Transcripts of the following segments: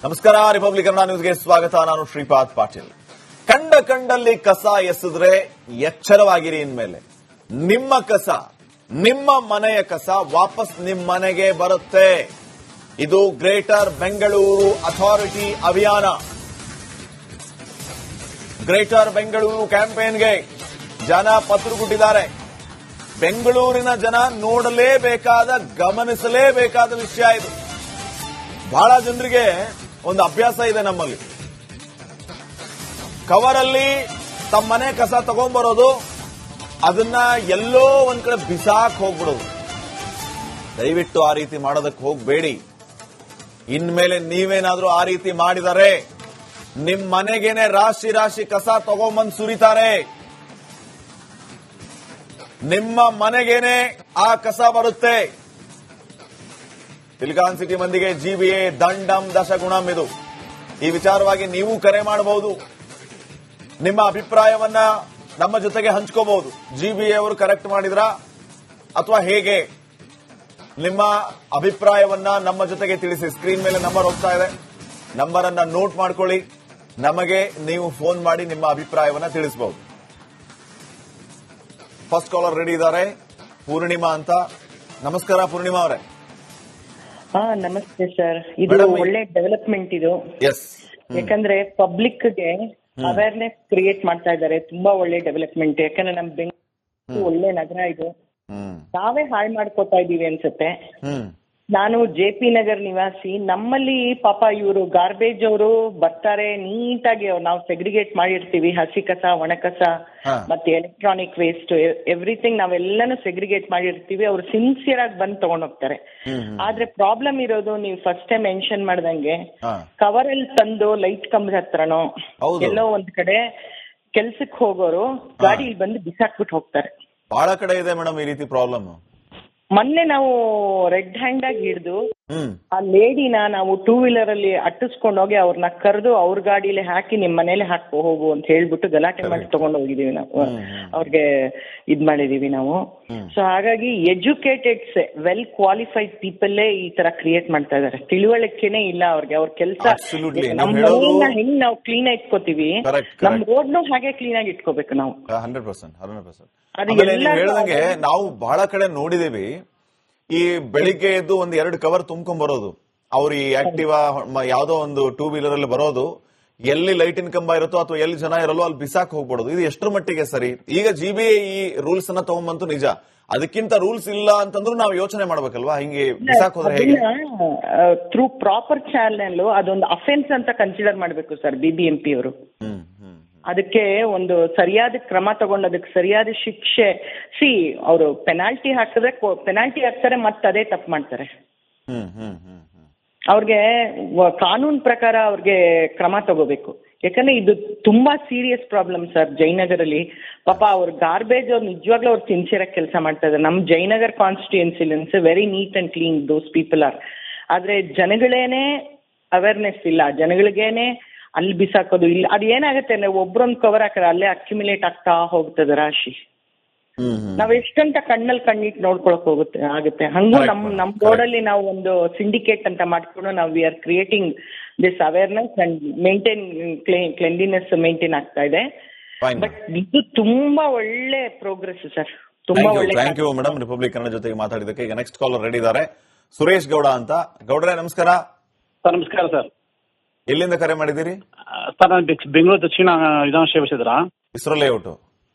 ನಮಸ್ಕಾರ. ರಿಪಬ್ಲಿಕ್ ಕನ್ನಡ ನ್ಯೂಸ್ಗೆ ಸ್ವಾಗತ. ನಾನು ಶ್ರೀಪಾದ್ ಪಾಟೀಲ್. ಕಂಡಲ್ಲಿ ಕಸ ಎಸೆದ್ರೆ ಎಚ್ಚರವಾಗಿರಿ. ಇನ್ಮೇಲೆ ನಿಮ್ಮ ಕಸ, ನಿಮ್ಮ ಮನೆಯ ಕಸ ವಾಪಸ್ ನಿಮ್ಮ ಮನೆಗೆ ಬರುತ್ತೆ. ಇದು ಗ್ರೇಟರ್ ಬೆಂಗಳೂರು ಅಥಾರಿಟಿ ಅಭಿಯಾನ. ಗ್ರೇಟರ್ ಬೆಂಗಳೂರು ಕ್ಯಾಂಪೇನ್ಗೆ ಜನ ಪತ್ರ ಕೊಟ್ಟಿದ್ದಾರೆ. ಬೆಂಗಳೂರಿನ ಜನ ನೋಡಲೇಬೇಕಾದ, ಗಮನಿಸಲೇಬೇಕಾದ ವಿಷಯ ಇದು. ಬಹಳ ಜನರಿಗೆ ಒಂದು ಅಭ್ಯಾಸ ಇದೆ ನಮ್ಮಲ್ಲಿ, ಕವರಲ್ಲಿ ತಮ್ಮ ಮನೆ ಕಸ ತಗೊಂಡ್ಬರೋದು, ಅದನ್ನ ಎಲ್ಲೋ ಒಂದ್ ಕಡೆ ಬಿಸಾಕ್ ಹೋಗ್ಬಿಡೋದು. ದಯವಿಟ್ಟು ಆ ರೀತಿ ಮಾಡೋದಕ್ಕೆ ಹೋಗ್ಬೇಡಿ. ಇನ್ಮೇಲೆ ನೀವೇನಾದ್ರೂ ಆ ರೀತಿ ಮಾಡಿದರೆ ನಿಮ್ ಮನೆಗೇನೆ ರಾಶಿ ರಾಶಿ ಕಸ ತಗೊಂಬಂದ್ ಸುರಿತಾರೆ. ನಿಮ್ಮ ಮನೆಗೇನೆ ಆ ಕಸ ಬರುತ್ತೆ. ಸಿಲಿಕಾನ್ ಸಿಟಿ ಮಂದಿಗೆ ಜಿಬಿಎ ದಂಡಂ ದಶಗುಣಂ. ಇದು ಈ ವಿಚಾರವಾಗಿ ನೀವು ಕರೆ ಮಾಡಬಹುದು. ನಿಮ್ಮ ಅಭಿಪ್ರಾಯವನ್ನ ನಮ್ಮ ಜೊತೆಗೆ ಹಂಚ್ಕೋಬಹುದು. ಜಿಬಿಎ ಅವರು ಕರೆಕ್ಟ್ ಮಾಡಿದ್ರಾ ಅಥವಾ ಹೇಗೆ? ನಿಮ್ಮ ಅಭಿಪ್ರಾಯವನ್ನ ನಮ್ಮ ಜೊತೆಗೆ ತಿಳಿಸಿ. ಸ್ಕ್ರೀನ್ ಮೇಲೆ ನಂಬರ್ ಹೋಗ್ತಾ ಇದೆ, ನಂಬರ್ ಅನ್ನ ನೋಟ್ ಮಾಡ್ಕೊಳ್ಳಿ. ನಮಗೆ ನೀವು ಫೋನ್ ಮಾಡಿ ನಿಮ್ಮ ಅಭಿಪ್ರಾಯವನ್ನ ತಿಳಿಸಬಹುದು. ಫಸ್ಟ್ ಕಾಲರ್ ರೆಡಿ ಇದ್ದಾರೆ, ಪೂರ್ಣಿಮಾ ಅಂತ. ನಮಸ್ಕಾರ ಪೂರ್ಣಿಮಾ ಅವರೇ. ನಮಸ್ತೆ ಸರ್. ಇದು ಒಳ್ಳೆ ಡೆವಲಪ್ಮೆಂಟ್ ಇದು. ಯಾಕಂದ್ರೆ ಪಬ್ಲಿಕ್ ಗೆ ಅವೇರ್ನೆಸ್ ಕ್ರಿಯೇಟ್ ಮಾಡ್ತಾ ಇದ್ದಾರೆ. ತುಂಬಾ ಒಳ್ಳೆ ಡೆವಲಪ್ಮೆಂಟ್. ಯಾಕಂದ್ರೆ ನಮ್ ಬೆಂಗಳೂರು ಒಳ್ಳೆ ನಗರ ಇದು. ನಾವೇ ಹಾಳು ಮಾಡ್ಕೋತಾ ಇದೀವಿ ಅನ್ಸುತ್ತೆ. ನಾನು ಜೆ.ಪಿ. ನಗರ್ ನಿವಾಸಿ. ನಮ್ಮಲ್ಲಿ ಪಾಪ ಇವರು ಗಾರ್ಬೇಜ್ ಅವರು ಬರ್ತಾರೆ, ನೀಟಾಗಿ ನಾವು ಸೆಗ್ರಿಗೇಟ್ ಮಾಡಿರ್ತೀವಿ. ಹಸಿ ಕಸ, ಒಣ ಕಸ, ಮತ್ತೆ ಎಲೆಕ್ಟ್ರಾನಿಕ್ ವೇಸ್ಟ್, ಎವ್ರಿಥಿಂಗ್ ನಾವೆಲ್ಲಾನು ಸೆಗ್ರಿಗೇಟ್ ಮಾಡಿರ್ತೀವಿ. ಅವ್ರು ಸಿನ್ಸಿಯರ್ ಆಗಿ ಬಂದು ತಗೊಂಡೋಗ್ತಾರೆ. ಆದ್ರೆ ಪ್ರಾಬ್ಲಮ್ ಇರೋದು, ನೀವು ಫಸ್ಟ್ ಟೈಮ್ ಮೆನ್ಷನ್ ಮಾಡ್ದಂಗೆ, ಕವರ್ ಅಲ್ಲಿ ತಂದು ಲೈಟ್ ಕಂಬದ ಹತ್ರನೋ ಎಲ್ಲೋ ಒಂದ್ ಕಡೆ ಕೆಲ್ಸಕ್ಕೆ ಹೋಗೋರು ಗಾಡಿ ಬಂದು ಬಿಸಾಕ್ಬಿಟ್ಟು ಹೋಗ್ತಾರೆ. ಬಹಳ ಕಡೆ ಇದೆ ಮೇಡಮ್ ಈ ರೀತಿ ಪ್ರಾಬ್ಲಮ್. ಮೊನ್ನೆ ನಾವು ರೆಡ್ ಹ್ಯಾಂಡ್ ಆಗಿ ಹಿಡಿದು ಆ ಲೇಡಿನ ನಾವು ಟೂ ವೀಲರ್ ಅಲ್ಲಿ ಅಟ್ಟಿಸ್ಕೊಂಡು ಹೋಗಿ ಅವ್ರನ್ನ ಕರೆದು ಅವ್ರ ಗಾಡಿಲಿ ಹಾಕಿ ನಿಮ್ ಮನೇಲಿ ಹಾಕಿ ಹೋಗು ಅಂತ ಹೇಳ್ಬಿಟ್ಟು ಗಲಾಟೆ ಮಾಡಿ ತಗೊಂಡು ಹೋಗಿದೀವಿ ನಾವು. ಅವ್ರಿಗೆ ಇದ್ ಮಾಡಿದೀವಿ ನಾವು. ಸೊ ಹಾಗಾಗಿ ಎಜುಕೇಟೆಡ್ಸ್, ವೆಲ್ ಕ್ವಾಲಿಫೈಡ್ ಪೀಪಲ್ ಈ ತರ ಕ್ರಿಯೇಟ್ ಮಾಡ್ತಾ ಇದಾರೆ. ತಿಳುವಳಿಕೆನೆ ಇಲ್ಲ ಅವ್ರಿಗೆ. ಅವ್ರ ಕೆಲಸ ನಮ್ ಮನೆಯನ್ನ ಹೆಂಗ್ ನಾವು ಕ್ಲೀನ್ ಆಗಿ ಇಟ್ಕೋತೀವಿ, ನಮ್ ರೋಡ್ ನು ಹಾಗೆ ಕ್ಲೀನ್ ಆಗಿ ಇಟ್ಕೋಬೇಕು ನಾವು. 100%. ಹೇಳ್ದಂಗೆ ನಾವು ಬಹಳ ಕಡೆ ನೋಡಿದೇವಿ. ಈ ಬೆಳಿಗ್ಗೆ ಎದ್ದು ಒಂದ್ 2 ಕವರ್ ತುಂಬ್ಕೊಂಡ್ ಬರೋದು, ಅವ್ರು ಈ ಆಕ್ಟಿವಾ ಯಾವ್ದೋ ಒಂದು ಟೂ ವೀಲರ್ ಅಲ್ಲಿ ಬರೋದು, ಎಲ್ಲಿ ಲೈಟಿನ ಕಂಬ ಇರುತ್ತೋ ಅಥವಾ ಎಲ್ಲಿ ಜನ ಇರಲ್ಲೋ ಅಲ್ಲಿ ಬಿಸಾಕ್ ಹೋಗ್ಬಿಡೋದು. ಇದು ಎಷ್ಟರ ಮಟ್ಟಿಗೆ ಸರಿ? ಈಗ ಜಿಬಿಎ ಈ ರೂಲ್ಸ್ ಅನ್ನ ತಗೊಂಬಂತು ನಿಜ. ಅದಕ್ಕಿಂತ ರೂಲ್ಸ್ ಇಲ್ಲ ಅಂತಂದ್ರೂ ನಾವು ಯೋಚನೆ ಮಾಡ್ಬೇಕಲ್ವಾ? ಹಿಂಗೆ ಬಿಸಾಕ್ ಹೋದ್ರೆ ಹೇಗೆ? ಥ್ರೂ ಪ್ರಾಪರ್ ಚಾನೆಲ್ ಅದೊಂದು ಅಫೆನ್ಸ್ ಅಂತ ಕನ್ಸಿಡರ್ ಮಾಡ್ಬೇಕು ಸರ್ ಬಿಬಿಎಂಪಿ ಅವರು. ಅದಕ್ಕೆ ಒಂದು ಸರಿಯಾದ ಕ್ರಮ ತಗೊಂಡು ಅದಕ್ಕೆ ಸರಿಯಾದ ಶಿಕ್ಷೆ. ಅವರು ಪೆನಾಲ್ಟಿ ಹಾಕಿದ್ರೆ ಪೆನಾಲ್ಟಿ ಹಾಕ್ತಾರೆ, ಮತ್ತೆ ಅದೇ ತಪ್ಪು ಮಾಡ್ತಾರೆ. ಅವ್ರಿಗೆ ಕಾನೂನು ಪ್ರಕಾರ ಅವ್ರಿಗೆ ಕ್ರಮ ತಗೋಬೇಕು. ಯಾಕಂದ್ರೆ ಇದು ತುಂಬಾ ಸೀರಿಯಸ್ ಪ್ರಾಬ್ಲಮ್ ಸರ್. ಜಯನಗರಲ್ಲಿ ಪಾಪ ಅವ್ರ ಗಾರ್ಬೇಜ್ ಅವ್ರು ನಿಜವಾಗ್ಲೂ ಅವ್ರು ಸಿನ್ಸಿಯರ್ ಆಗಿ ಕೆಲಸ ಮಾಡ್ತಾ ಇದ್ದಾರೆ. ನಮ್ ಜಯನಗರ್ ಕಾನ್ಸ್ಟಿಟ್ಯೂನ್ಸಿಲೆನ್ಸ್ very neat and clean those people are. ಆದ್ರೆ ಜನಗಳೇನೆ ಅವೇರ್ನೆಸ್ ಇಲ್ಲ. ಜನಗಳಿಗೇನೆ ಅಲ್ಲಿ ಬಿಸಾಕೋದು ಇಲ್ಲ. ಅದ್ ಏನಾಗುತ್ತೆ ಅಂದ್ರೆ ಒಬ್ರೊಂದ್ ಕವರ್ ಹಾಕಿದ್ರೆ ಅಲ್ಲೇ ಅಕ್ಯುಮುಲೇಟ್ ಆಗ್ತಾ ಹೋಗ್ತದೆ ರಾಶಿ. ನಾವ್ ಎಷ್ಟಂತ ಕಣ್ಣಲ್ಲಿ ಕಣ್ಣಿಟ್ಟು ನೋಡ್ಕೊಳಕ್ ಆಗುತ್ತೆ. ಹಂಗೂ ನಮ್ ರೋಡಲ್ಲಿ ನಾವು ಒಂದು ಸಿಂಡಿಕೇಟ್ ಅಂತ ಮಾಡ್ಕೊಂಡು ನಾವು we are creating this awareness and maintain cleanliness maintain ಆಗ್ತಾ ಇದೆ. ಬಟ್ ಇದು ತುಂಬಾ ಒಳ್ಳೆ ಪ್ರೋಗ್ರೆಸ್ ಸರ್. ತುಂಬಾ ಒಳ್ಳೆ. Thank you madam, Republic Kannada ಜೊತೆಗೆ ಮಾತಾಡಿದಕ್ಕೆ. ಈಗ ನೆಕ್ಸ್ಟ್ ಕಾಲರ್ ರೆಡಿ ಇದ್ದಾರೆ, ಸುರೇಶ್ ಗೌಡ ಅಂತ. ಗೌಡ್ರೆ ನಮಸ್ಕಾರ. ಸರ್ ನಮಸ್ಕಾರ ಸರ್. ಎಲ್ಲಿಂದ ಕರೆ ಮಾಡಿದ್ದೀರಿ ಸರ್? ನಾನು ಬೆಂಗಳೂರು ದಕ್ಷಿಣ ವಿಧಾನಸಭೆ ಕ್ಷೇತ್ರ, ISRO layout.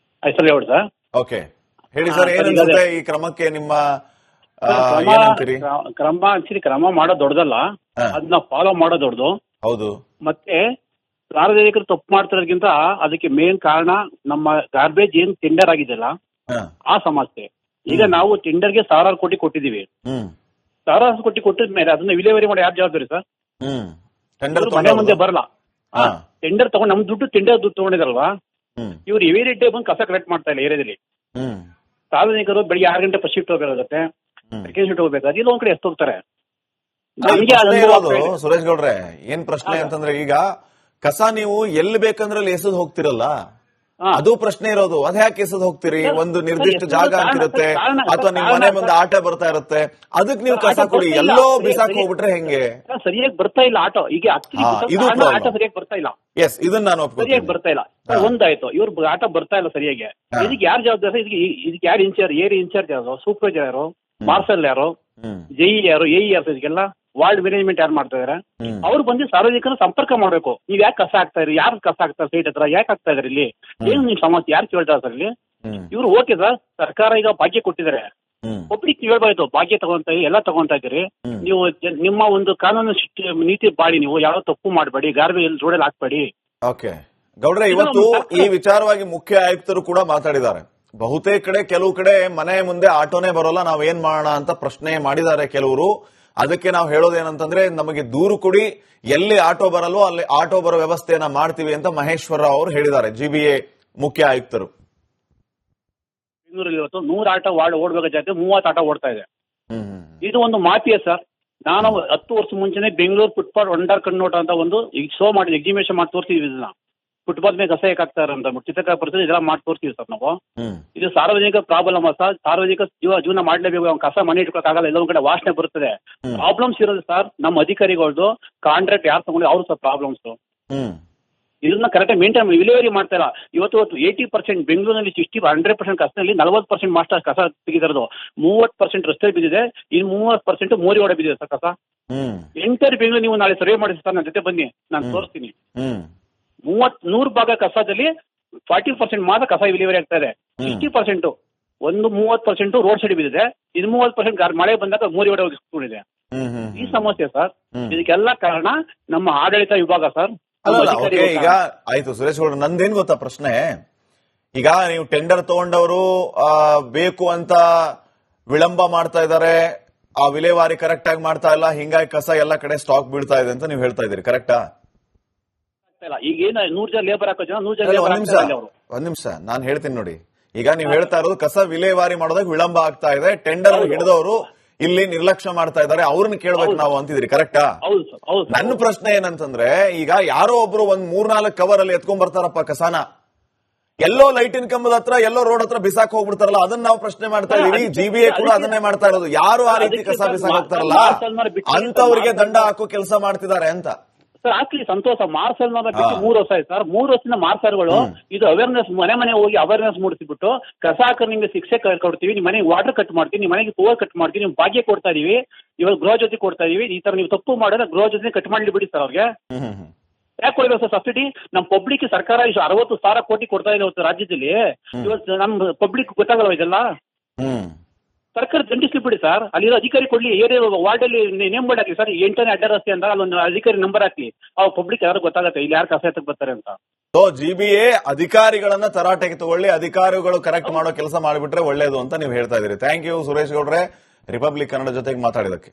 Layout sir. Okay, ಹೇಳಿ ಸರ್, ಏನಿದೆ ಈ ಕ್ರಮಕ್ಕೆ ನಿಮ್ಮ ಕ್ರಮ? ಆಕ್ಚುಲಿ ಕ್ರಮ ಮಾಡೋದು ದೊಡ್ಡದಲ್ಲ, ಅದನ್ನ ಫಾಲೋ ಮಾಡೋದು ದೊಡ್ಡದು. ಹೌದು. ಮತ್ತೆ ಸಾರ್ವಜನಿಕರು ತಪ್ಪು ಮಾಡ್ತಿರೋದಕ್ಕಿಂತ ಅದಕ್ಕೆ ಮೇನ್ ಕಾರಣ ನಮ್ಮ ಗಾರ್ಬೇಜ್ ಏನ್ ಟೆಂಡರ್ ಆಗಿದೆಯಲ್ಲ ಆ ಸಮಸ್ಯೆ. ಈಗ ನಾವು ಟೆಂಡರ್ಗೆ 1,000 ಕೋಟಿ ಕೊಟ್ಟಿದೀವಿ. 1,000 ಕೋಟಿ ಕೊಟ್ಟಿದ ಮೇಲೆ ಅದನ್ನ ವಿಲೇವಾರಿ ಮಾಡಿ ಯಾರು ಜವಾಬ್ದಾರಿ ಸರ್? ಮನೆ ಮುಂದೆ ಬರಲ್ಲ. ಟೆಂಡರ್ ತಗೊಂಡು ನಮ್ ದುಡ್ಡು ಟೆಂಡರ್ ದುಡ್ಡು ತಗೊಂಡಿದಾರಲ್ವಾ, ಇವ್ರು ಇಮಿಡಿಯೇಟ್ ಬಂದು ಕಸ ಕಲೆಕ್ಟ್ ಮಾಡ್ತಾ ಇಲ್ಲ ಏರಿಯಾದಲ್ಲಿ. ಸಾರ್ವಜನಿಕರು ಬೆಳಿಗ್ಗೆ 6 ಗಂಟೆ ಫಸ್ಟ್ ಶಿಫ್ಟ್ ಹೋಗಬೇಕಾಗುತ್ತೆ, ಸೆಕೆಂಡ್ ಶಿಫ್ಟ್ ಹೋಗ್ಬೇಕು. ಅದೆಲ್ಲ ಒಂದ್ ಕಡೆ ಎಷ್ಟು ಹೋಗ್ತಾರೆ. ಸುರೇಶ್ ಗೌಡ್ರೆ, ಏನ್ ಪ್ರಶ್ನೆ ಅಂತಂದ್ರೆ, ಈಗ ಕಸ ನೀವು ಎಲ್ಲಿ ಬೇಕಂದ್ರೆ ಅಲ್ಲಿ ಎಸೆದು ಹೋಗ್ತಿರಲ್ಲ, ಅದು ಪ್ರಶ್ನೆ ಇರೋದು. ಅದ್ ಯಾಕೆ ಎಸೆದು ಹೋಗ್ತೀರಿ? ಒಂದು ನಿರ್ದಿಷ್ಟ ಜಾಗ ಅಂತಿರುತ್ತೆ, ಅಥವಾ ನಿಮ್ ಮನೆ ಮುಂದೆ ಆಟೋ ಬರ್ತಾ ಇರುತ್ತೆ, ಅದಕ್ಕೆ ನೀವು ಕಸ ಕೊಡಿ. ಎಲ್ಲೋ ಬಿಸಾಕ್ ಹೋಗ್ಬಿಟ್ರೆ ಹೆಂಗೆ? ಸರಿಯಾಗಿ ಬರ್ತಾ ಇಲ್ಲ ಆಟೋ. ಈಗ ಇದು ಆಟೋ ಸರಿಯಾಗಿ ಬರ್ತಾ ಇಲ್ಲ. ಎಸ್, ಇದನ್ನ ನಾನು ಒಪ್ಕೊತೀನಿ. ಸರಿಯಾಗಿ ಬರ್ತಾ ಇಲ್ಲ. ಒಂದಾಯ್ತು, ಇವ್ರು ಆಟೋ ಬರ್ತಾ ಇಲ್ಲ ಸರಿಯಾಗಿ. ಇದಕ್ಕೆ ಯಾರು ಜವಾಬ್ದಾರಿ? ಇದಕ್ಕೆ ಯಾರು ಇನ್ಚಾರ್ಜ್? ಏರಿಯಾ ಇನ್ಚಾರ್ಜ್ ಯಾರು? ಸೂಪರ್ವೈಸರ್ ಯಾರು? ಮಾರ್ಷಲ್ ಯಾರು? ಜೈ ಯಾರು? ಎಇ ಯಾರು? ಇದಕ್ಕೆಲ್ಲ ವಾರ್ಡ್ ಮ್ಯಾನೇಜ್ಮೆಂಟ್ ಯಾರು ಮಾಡ್ತಾ ಇದಾರೆ? ಅವ್ರು ಬಂದು ಸಾರ್ವಜನಿಕರ ಸಂಪರ್ಕ ಮಾಡ್ಬೇಕು. ನೀವ್ ಯಾಕೆ ಕಸ ಹಾಕ್ತಾ ಇದ್ರಿ? ಯಾರು ಕಸ ಹಾಕ್ತಾರೆ ಸೈಟ್ ಹತ್ರ? ಯಾಕೆ ಹಾಕ್ತಾ ಇದ್ರಿ? ಇಲ್ಲಿ ಏನು ನಿಮ್ ಸಮಸ್ಯೆ? ಯಾರು ಕೇಳ್ತಾರೆ ಸರ್ ಇಲ್ಲಿ? ಇವ್ರು ಓಕೆ ಸರ್, ಸರ್ಕಾರ ಈಗ ಭಾಗ್ಯ ಕೊಟ್ಟಿದ್ದಾರೆ, ಪಬ್ಲಿಕ್ ಹೇಳ್ಬಾಯ್ತು ಭಾಗ್ಯ ತಗೊಂತ ಎಲ್ಲ ತಗೊಂತಾ ಇದ್ದೀರಿ. ನೀವು ನಿಮ್ಮ ಒಂದು ಕಾನೂನು ನೀತಿ ಬಾಡಿ, ನೀವು ಯಾವ ತಪ್ಪು ಮಾಡಬೇಡಿ, ಗಾರ್ಬೇಜ್ ರೋಡಲ್ಲಿ ಹಾಕ್ಬೇಡಿ. ಓಕೆ ಗೌಡ್ರೆ, ಇವತ್ತು ಈ ವಿಚಾರವಾಗಿ ಮುಖ್ಯ ಆಯುಕ್ತರು ಕೂಡ ಮಾತಾಡಿದ್ದಾರೆ. ಬಹುತೇಕ ಕಡೆ, ಕೆಲವು ಕಡೆ ಮನೆ ಮುಂದೆ ಆಟೋನೇ ಬರೋಲ್ಲ, ನಾವ್ ಏನ್ ಮಾಡೋಣ ಅಂತ ಪ್ರಶ್ನೆ ಮಾಡಿದ್ದಾರೆ ಕೆಲವರು. ಅದಕ್ಕೆ ನಾವು ಹೇಳೋದೇನಂತಂದ್ರೆ, ನಮಗೆ ದೂರು ಕೊಡಿ, ಎಲ್ಲಿ ಆಟೋ ಬರಲ್ವೋ ಅಲ್ಲಿ ಆಟೋ ಬರೋ ವ್ಯವಸ್ಥೆಯನ್ನ ಮಾಡ್ತೀವಿ ಅಂತ ಮಹೇಶ್ವರ ರಾವ್ ಅವರು ಹೇಳಿದ್ದಾರೆ, ಜಿಬಿಎ ಮುಖ್ಯ ಆಯುಕ್ತರು. ಬೆಂಗಳೂರಲ್ಲಿ ಇವತ್ತು 100 ಆಟೋ ಓಡಬೇಕಾದ ಜಾಗ 30 ಆಟೋ ಓಡ್ತಾ ಇದೆ. ಇದು ಒಂದು ಮಾಫಿಯಾ ಸರ್. ನಾನು 10 ವರ್ಷ ಮುಂಚೆನೆ ಬೆಂಗಳೂರು ಫುಟ್ಪಾತ್ ವಂಡರ್ ಕನ್ನೋಟ ಅಂತ ಒಂದು ಶೋ ಮಾಡಿ ಎಕ್ಸಿಬಿಷನ್ ಮಾಡಿ ತೋರಿಸಿದ್ವಿ. ಇದನ್ನ ಫುಟ್ಪಾತ್ ಮೇಲೆ ಕಸ ಹಾಕ್ತಾರೆ ಅಂತ ಚಿತ್ರಕಲಾ ಪರಿಸ್ಥಿತಿ ಇದೆಲ್ಲ ಮಾಡಿ ತೋರಿಸ್ತೀವಿ ಸರ್ ನಾವು. ಇದು ಸಾರ್ವಜನಿಕ ಪ್ರಾಬ್ಲಮ್ ಸರ್. ಸಾರ್ವಜನಿಕ ಜೀವನ ಮಾಡ್ಲೇಬೇಕು. ಕಸ ಮನೆ ಇಟ್ಕೊಳಕ್ಕಾಗಲ್ಲ, ಎಲ್ಲೊಂದ್ ಕಡೆ ವಾಸನೆ ಬರುತ್ತದೆ. ಪ್ರಾಬ್ಲಮ್ಸ್ ಇರೋದು ಸರ್. ನಮ್ಮ ಅಧಿಕಾರಿಗಳದ್ದು ಕಾಂಟ್ರಾಕ್ಟ್ ಯಾರು ತಗೊಂಡು ಅವ್ರು ಸರ್ ಪ್ರಾಬ್ಲಮ್ಸ್. ಇದನ್ನ ಕರೆಕ್ಟ್ ಮೇಂಟೈನ್ ವಿಲೇವರಿ ಮಾಡ್ತಾ ಇಲ್ಲ. ಇವತ್ತು 80% ಬೆಂಗಳೂರಿನಲ್ಲಿ 100% ಕಸದಲ್ಲಿ 40% ಮಾಸ್ಟರ್ ಕಸ ತೆಗಿದಿರೋದು. 30% ರಸ್ತೆ ಬಿದ್ದಿದೆ, ಇನ್ನು 30% ಮೋರಿ ಒಡೆ ಬಿದ್ದಿದೆ ಸರ್ ಕಸ. ಎಂಟರ್ ಬೆಂಗಳೂರು ನೀವು ನಾಳೆ ಸರ್ವೆ ಮಾಡಿ ಸರ್, ನನ್ನ ಜೊತೆ ಬನ್ನಿ, ನಾನು ತೋರಿಸ್ತೀನಿ. 100 ಭಾಗ ಕಸದಲ್ಲಿ 40% ಮಾತ್ರ ಕಸ ವಿಲೇವರಿ ಆಗ್ತಾ ಇದೆ. 60% ಒಂದು 30% ರೋಡ್ ಸೈಡ್ ಬಿದ್ದಿದೆ, ಇನ್ನು 30% ಮಳೆ ಬಂದಾಗ ಮೋರಿ ಒಡೆ ಹೋಗಿಸ್ಕೊಂಡಿದೆ. ಈ ಸಮಸ್ಯೆ ಸರ್. ಇದಕ್ಕೆಲ್ಲ ಕಾರಣ ನಮ್ಮ ಆಡಳಿತ ವಿಭಾಗ ಸರ್. ಈಗ ಆಯ್ತು ಸುರೇಶ್ ಗೌಡ್ರು, ನಂದೇನ್ ಗೊತ್ತಾ ಪ್ರಶ್ನೆ, ಈಗ ನೀವು ಟೆಂಡರ್ ತಗೊಂಡವರು ಬೇಕು ಅಂತ ವಿಳಂಬ ಮಾಡ್ತಾ ಇದ್ದಾರೆ, ಆ ವಿಲೇವಾರಿ ಕರೆಕ್ಟ್ ಆಗಿ ಮಾಡ್ತಾ ಇಲ್ಲ, ಹಿಂಗಾಗಿ ಕಸ ಎಲ್ಲ ಕಡೆ ಸ್ಟಾಕ್ ಬೀಳ್ತಾ ಇದೆ ಅಂತ ನೀವು ಹೇಳ್ತಾ ಇದ್ದೀರಿ, ಕರೆಕ್ಟಾ? ಈಗ ಏನು 100 ಜನ ಲೇಬರ್ ಹಾಕೋ ಜನ 100 ಜನ. ಒಂದ್ ನಿಮಿಷ ನಾನು ಹೇಳ್ತೀನಿ ನೋಡಿ. ಈಗ ನೀವು ಹೇಳ್ತಾ ಇರೋದು ಕಸ ವಿಲೇವಾರಿ ಮಾಡೋದಕ್ಕೆ ವಿಳಂಬ ಆಗ್ತಾ ಇದೆ, ಟೆಂಡರ್ ಹಿಡಿದವರು ಇಲ್ಲಿ ನಿರ್ಲಕ್ಷ್ಯ ಮಾಡ್ತಾ ಇದ್ದಾರೆ, ಅವ್ರನ್ನ ಕೇಳ್ಬೇಕು ನಾವು ಅಂತಿದ್ರಿ, ಕರೆಕ್ಟಾ? ನನ್ನ ಪ್ರಶ್ನೆ ಏನಂತಂದ್ರೆ, ಈಗ ಯಾರೋ ಒಬ್ರು ಒಂದ್ 3-4 ಕವರ್ ಅಲ್ಲಿ ಎತ್ಕೊಂಡ್ ಬರ್ತಾರಪ್ಪ ಕಸಾನ, ಎಲ್ಲೋ ಲೈಟಿನ ಕಂಬದ ಹತ್ರ, ಎಲ್ಲೋ ರೋಡ್ ಹತ್ರ ಬಿಸಾಕ್ ಹೋಗ್ಬಿಡ್ತಾರಲ್ಲ, ಅದನ್ನ ನಾವು ಪ್ರಶ್ನೆ ಮಾಡ್ತಾ ಇದೀವಿ. ಜಿಬಿಎ ಕೂಡ ಅದನ್ನೇ ಮಾಡ್ತಾ ಇರೋದು. ಯಾರು ಆ ರೀತಿ ಕಸ ಬಿಸಾಕ್ ಹೋಗ್ತಾರಲ್ಲ ಅಂತವ್ರಿಗೆ ದಂಡ ಹಾಕೋ ಕೆಲಸ ಮಾಡ್ತಿದ್ದಾರೆ ಅಂತ ಸರ್. ಹಾಕ್ಲಿ, ಸಂತೋಷ. ಮಾರ್ಸಲ್ ಬಿಟ್ಟು 3 ವರ್ಷ ಆಯ್ತು ಸರ್. 3 ವರ್ಷದಿಂದ ಮಾರ್ಸರ್ಗಳು ಇದು ಅವೇರ್ನೆಸ್, ಮನೆ ಹೋಗಿ ಅವೇರ್ನೆಸ್ ಮೂಡಿಸಿಬಿಟ್ಟು ಕಸ ಹಾಕರ್ ನಿಮ್ಗೆ ಶಿಕ್ಷೆ ಕೊಡ್ತೀವಿ, ನಿಮ್ ಮನೆಗೆ ವಾಟರ್ ಕಟ್ ಮಾಡ್ತೀವಿ, ನಿಮ್ ಮನೆಗೆ ಪವರ್ ಕಟ್ ಮಾಡ್ತೀವಿ, ನಿಮ್ ಭಾಗ್ಯ ಕೊಡ್ತಾ ಇದೀವಿ, ಇವಾಗ ಗೃಹ ಜ್ಯೋತಿ ಕೊಡ್ತಾ ಇದೀವಿ. ಈ ತರ ನೀವು ತಪ್ಪು ಮಾಡಿದ್ರೆ ಗೃಹ ಜ್ಯೋತಿ ಕಟ್ ಮಾಡಿ ಬಿಡಿ ಸರ್. ಅವ್ರಿಗೆ ಯಾಕೆ ಕೊಡ್ಬೇಕು ಸರ್ ಸಬ್ಸಿಡಿ? ನಮ್ ಪಬ್ಲಿಕ್ ಸರ್ಕಾರ 60,000 ಕೋಟಿ ಕೊಡ್ತಾ ಇದೆ ಇವತ್ತು ರಾಜ್ಯದಲ್ಲಿ. ಇವತ್ತು ನಮ್ ಪಬ್ಲಿಕ್ ಗೊತ್ತಾಗಲ್ವ ಇದೆಲ್ಲ? ಸರ್ಕಾರ ದಂಡಿಸ್ಲಿಬಿಡಿ ಸರ್. ಅಲ್ಲಿರೋ ಅಧಿಕಾರಿ ಕೊಡ್ಲಿ, ಏರಿಯಾ ವಾರ್ಡ್ ಅಲ್ಲಿ ನೇಮ್ ಬೋರ್ಡ್ ಹಾಕಿ ಸರ್, 8ನೇ ಅಡ್ಡ ರಸ್ತೆ ಅಂತ ಅಲ್ಲೊಂದು ಅಧಿಕಾರಿ ನಂಬರ್ ಹಾಕ್ಲಿ, ಅವ್ ಪಬ್ಲಿಕ್ ಯಾರು ಗೊತ್ತಾಗತ್ತೆ ಇಲ್ಲಿ ಯಾರು ಕಸ ಎತ್ತಕ್ ಬರ್ತಾರೆ ಅಂತ. ಸೊ ಜಿಬಿಎ ಅಧಿಕಾರಿಗಳನ್ನ ತರಾಟೆಗೆ ತಗೊಳ್ಳಿ, ಅಧಿಕಾರಿಗಳು ಕರೆಕ್ಟ್ ಮಾಡೋ ಕೆಲಸ ಮಾಡಿಬಿಟ್ರೆ ಒಳ್ಳೇದು ಅಂತ ನೀವು ಹೇಳ್ತಾ ಇದೀರಿ. ಥ್ಯಾಂಕ್ ಯು ಸುರೇಶ್ ಗೌಡ್ರೆ, ರಿಪಬ್ಲಿಕ್ ಕನ್ನಡ ಜೊತೆಗೆ ಮಾತಾಡಿದಕ್ಕೆ.